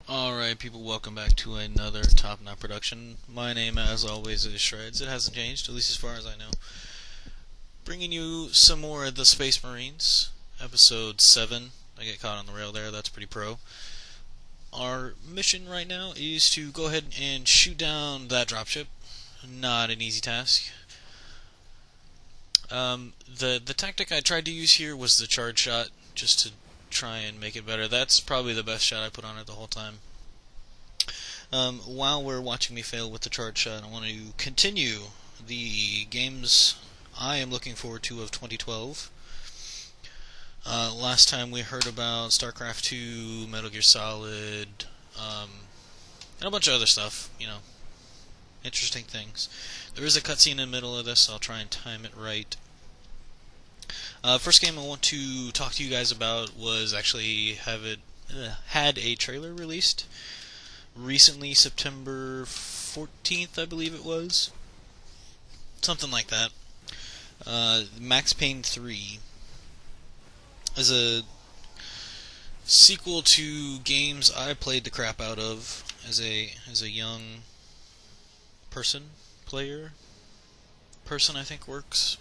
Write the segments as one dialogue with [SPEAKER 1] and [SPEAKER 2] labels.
[SPEAKER 1] Alright people, welcome back to another Top Knot production. My name as always is Shreds. It hasn't changed, at least as far as I know. Bringing you some more of the Space Marines. Episode 7. I get caught on the rail there, that's pretty pro. Our mission right now is to go ahead and shoot down that dropship. Not an easy task. The tactic I tried to use here was the charge shot, just to try and make it better. That's probably the best shot I put on it the whole time. While we're watching me fail with the charge shot, I want to continue the games I am looking forward to of 2012. Last time we heard about StarCraft 2, Metal Gear Solid, and a bunch of other stuff, interesting things. There is a cutscene in the middle of this, so I'll try and time it right. First game I want to talk to you guys about was actually had a trailer released recently, September 14th, I believe it was. Something like that. Max Payne 3 is a sequel to games I played the crap out of as a young person I think works.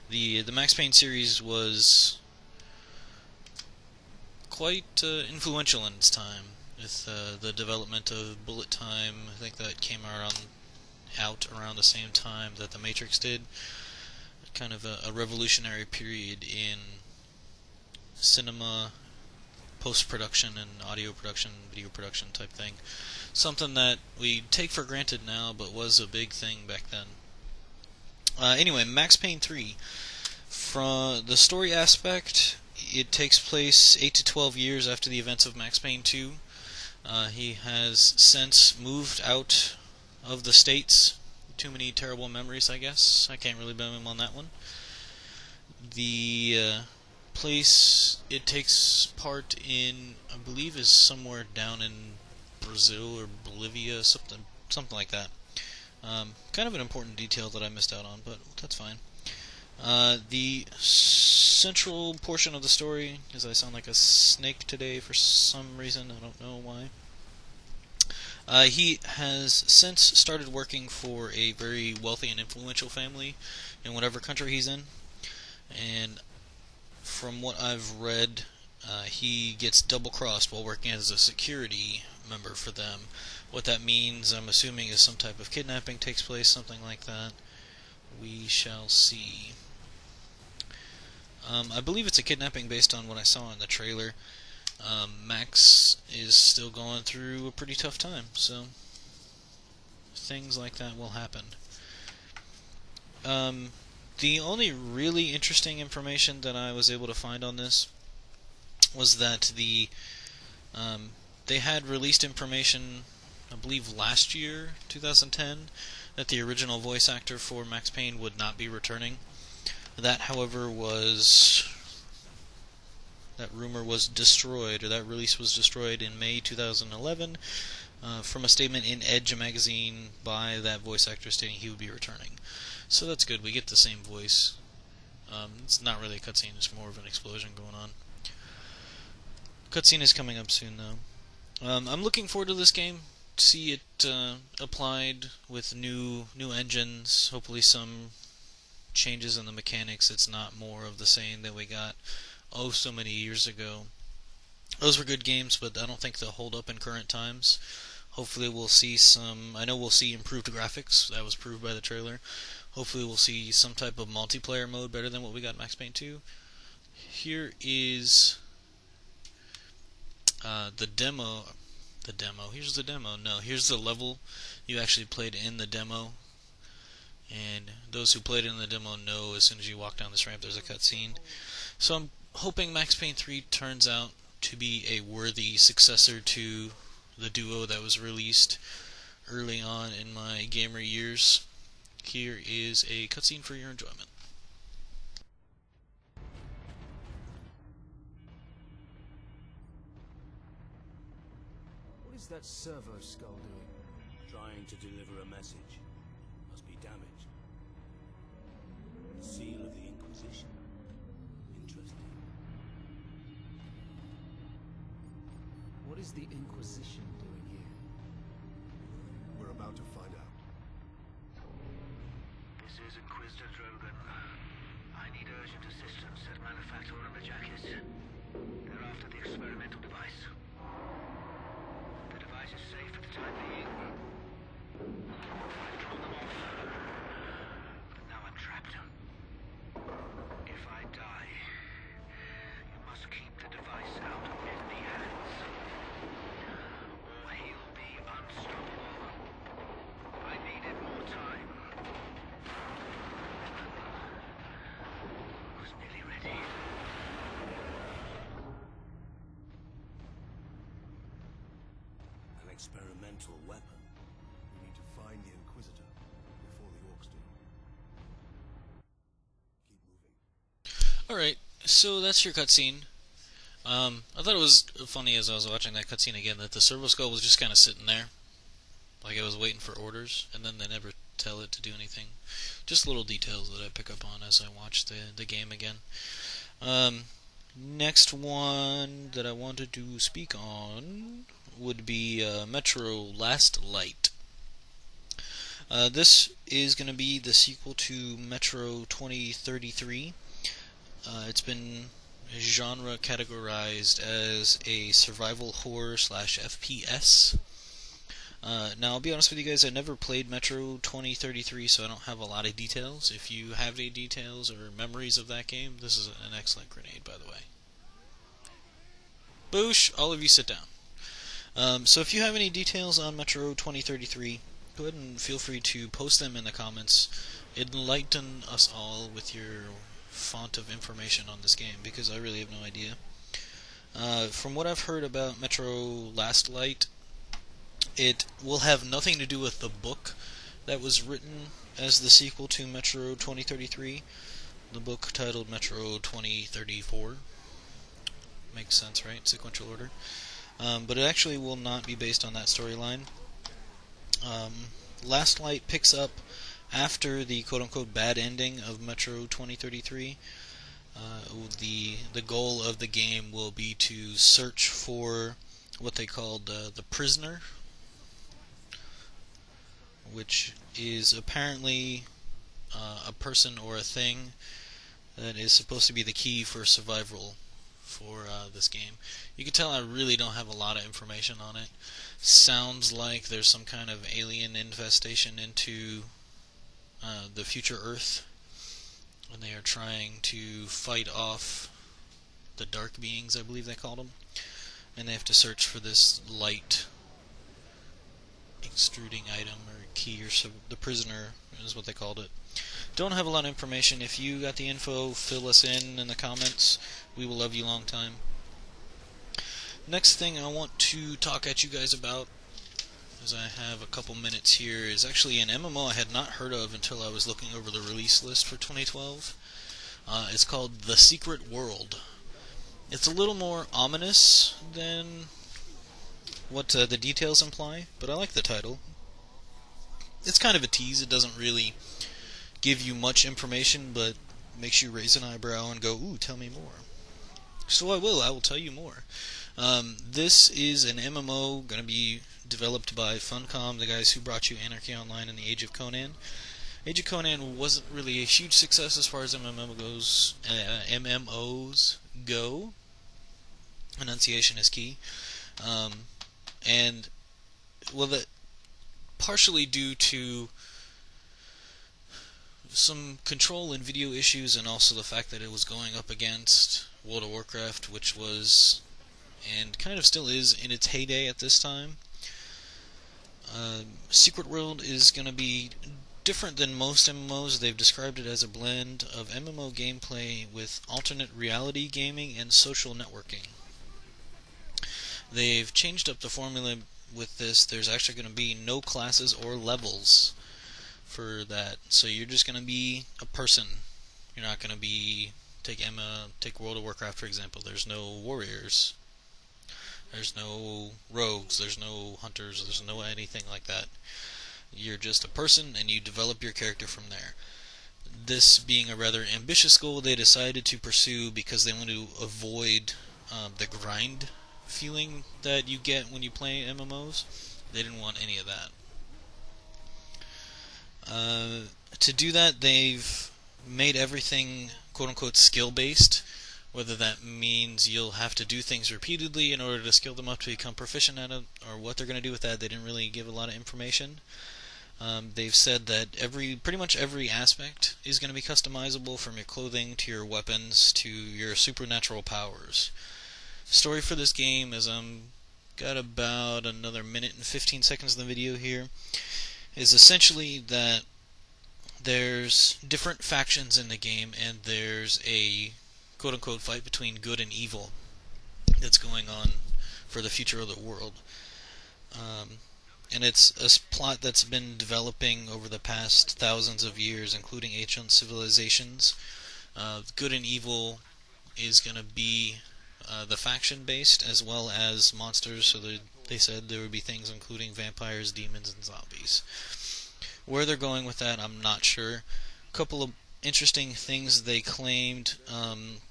[SPEAKER 1] The Max Payne series was quite influential in its time with the development of bullet time. I think that came out around the same time that the Matrix did. Kind of a revolutionary period in cinema, post-production and audio production, video production type thing. Something that we take for granted now, but was a big thing back then. Anyway, Max Payne 3. From the story aspect, it takes place 8 to 12 years after the events of Max Payne 2. He has since moved out of the States. Too many terrible memories, I guess. I can't really blame him on that one. The place it takes part in, I believe, is somewhere down in Brazil or Bolivia, something like that. Kind of an important detail that I missed out on, but that's fine. The central portion of the story, as I sound like a snake today for some reason, I don't know why. He has since started working for a very wealthy and influential family in whatever country he's in, and from what I've read, he gets double-crossed while working as a security member for them. What that means, I'm assuming, is some type of kidnapping takes place, something like that. We shall see. I believe it's a kidnapping based on what I saw in the trailer. Max is still going through a pretty tough time, so things like that will happen. The only really interesting information that I was able to find on this was that they had released information, I believe last year, 2010, that the original voice actor for Max Payne would not be returning. That, however, that rumor was destroyed, or that release was destroyed in May 2011 from a statement in Edge magazine by that voice actor stating he would be returning. So that's good, we get the same voice. It's not really a cutscene, it's more of an explosion going on. Cutscene is coming up soon, though. I'm looking forward to this game, to see it applied with new engines, hopefully some changes in the mechanics. It's not more of the same that we got so many years ago. Those were good games, but I don't think they'll hold up in current times. Hopefully we'll see I know we'll see improved graphics. That was proved by the trailer. Hopefully we'll see some type of multiplayer mode better than what we got in Max Payne 2. Here is the demo. Here's the demo. No, here's the level you actually played in the demo. And those who played in the demo know as soon as you walk down this ramp there's a cutscene. So I'm hoping Max Payne 3 turns out to be a worthy successor to the duo that was released early on in my gamer years. Here is a cutscene for your enjoyment.
[SPEAKER 2] What is that servo skull doing?
[SPEAKER 3] Trying to deliver a message. Must be damaged. The seal of the Inquisition. Interesting.
[SPEAKER 2] What What is the Inquisition doing here?
[SPEAKER 4] We're about to find out.
[SPEAKER 3] This is Inquisitor Drogan. I need urgent assistance at Manufacturer of the Jacket. They're after the experimental device. The device is safe for the time being. I've drawn them off. But now I'm trapped. If I die, you must keep the device out of enemy hands. Or he'll be unstoppable. I needed more time. Was nearly ready.
[SPEAKER 4] An experimental weapon. We need to find the Inquisitor before the Orcs do. Keep moving.
[SPEAKER 1] Alright, so that's your cutscene. I thought it was funny as I was watching that cutscene again that the servo skull was just kind of sitting there. Like I was waiting for orders, and then they never tell it to do anything. Just little details that I pick up on as I watch the game again. Next one that I wanted to speak on would be Metro Last Light. This is going to be the sequel to Metro 2033. It's been genre categorized as a survival horror / FPS. Now, I'll be honest with you guys, I never played Metro 2033, so I don't have a lot of details. If you have any details or memories of that game, this is an excellent grenade, by the way. Boosh! All of you sit down. So if you have any details on Metro 2033, go ahead and feel free to post them in the comments. Enlighten us all with your font of information on this game, because I really have no idea. From what I've heard about Metro Last Light, it will have nothing to do with the book that was written as the sequel to Metro 2033. The book titled Metro 2034. Makes sense, right? Sequential order. But it actually will not be based on that storyline. Last Light picks up after the quote-unquote bad ending of Metro 2033. The goal of the game will be to search for what they called the prisoner, which is apparently a person or a thing that is supposed to be the key for survival for this game. You can tell I really don't have a lot of information on it. Sounds like there's some kind of alien infestation into the future Earth, and they are trying to fight off the dark beings, I believe they called them, and they have to search for this light extruding item or key, or so the prisoner is what they called it. Don't have a lot of information. If you got the info, fill us in the comments. We will love you long time. Next thing I want to talk at you guys about, as I have a couple minutes here, is actually an MMO I had not heard of until I was looking over the release list for 2012. It's called The Secret World. It's a little more ominous than what the details imply, but I like the title. It's kind of a tease. It doesn't really give you much information, but makes you raise an eyebrow and go, ooh, tell me more. So I will tell you more. This is an MMO going to be developed by Funcom, the guys who brought you Anarchy Online and the Age of Conan. Age of Conan wasn't really a huge success as far as MMOs go. Enunciation is key. And, well, that partially due to some control and video issues, and also the fact that it was going up against World of Warcraft, which was, and kind of still is, in its heyday at this time. Secret World is going to be different than most MMOs. They've described it as a blend of MMO gameplay with alternate reality gaming and social networking. They've changed up the formula with this. There's actually going to be no classes or levels for that. So you're just going to be a person. You're not going to be, take World of Warcraft for example. There's no warriors. There's no rogues. There's no hunters. There's no anything like that. You're just a person, and you develop your character from there. This being a rather ambitious goal, they decided to pursue because they want to avoid the grind feeling that you get when you play MMOs. They didn't want any of that. To do that, they've made everything quote-unquote skill-based, whether that means you'll have to do things repeatedly in order to skill them up to become proficient at it, or what they're going to do with that. They didn't really give a lot of information. They've said that pretty much every aspect is going to be customizable, from your clothing to your weapons to your supernatural powers. Story for this game is got about another minute and 15 seconds in the video here, is essentially that there's different factions in the game, and there's a quote-unquote fight between good and evil that's going on for the future of the world. And it's a plot that's been developing over the past thousands of years, including ancient civilizations. Good and evil is going to be the faction-based, as well as monsters, so they said there would be things including vampires, demons, and zombies. Where they're going with that, I'm not sure. A couple of interesting things they claimed.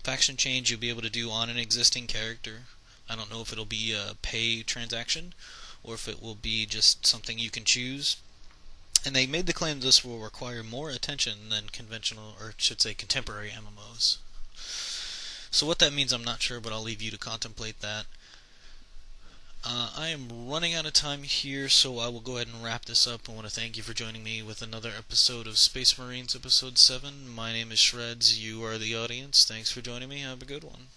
[SPEAKER 1] Faction change you'll be able to do on an existing character. I don't know if it'll be a pay transaction, or if it will be just something you can choose. And they made the claim this will require more attention than conventional, or should say contemporary MMOs. So what that means I'm not sure, but I'll leave you to contemplate that. I am running out of time here, so I will go ahead and wrap this up. I want to thank you for joining me with another episode of Space Marines Episode 7. My name is Shreds, you are the audience. Thanks for joining me, have a good one.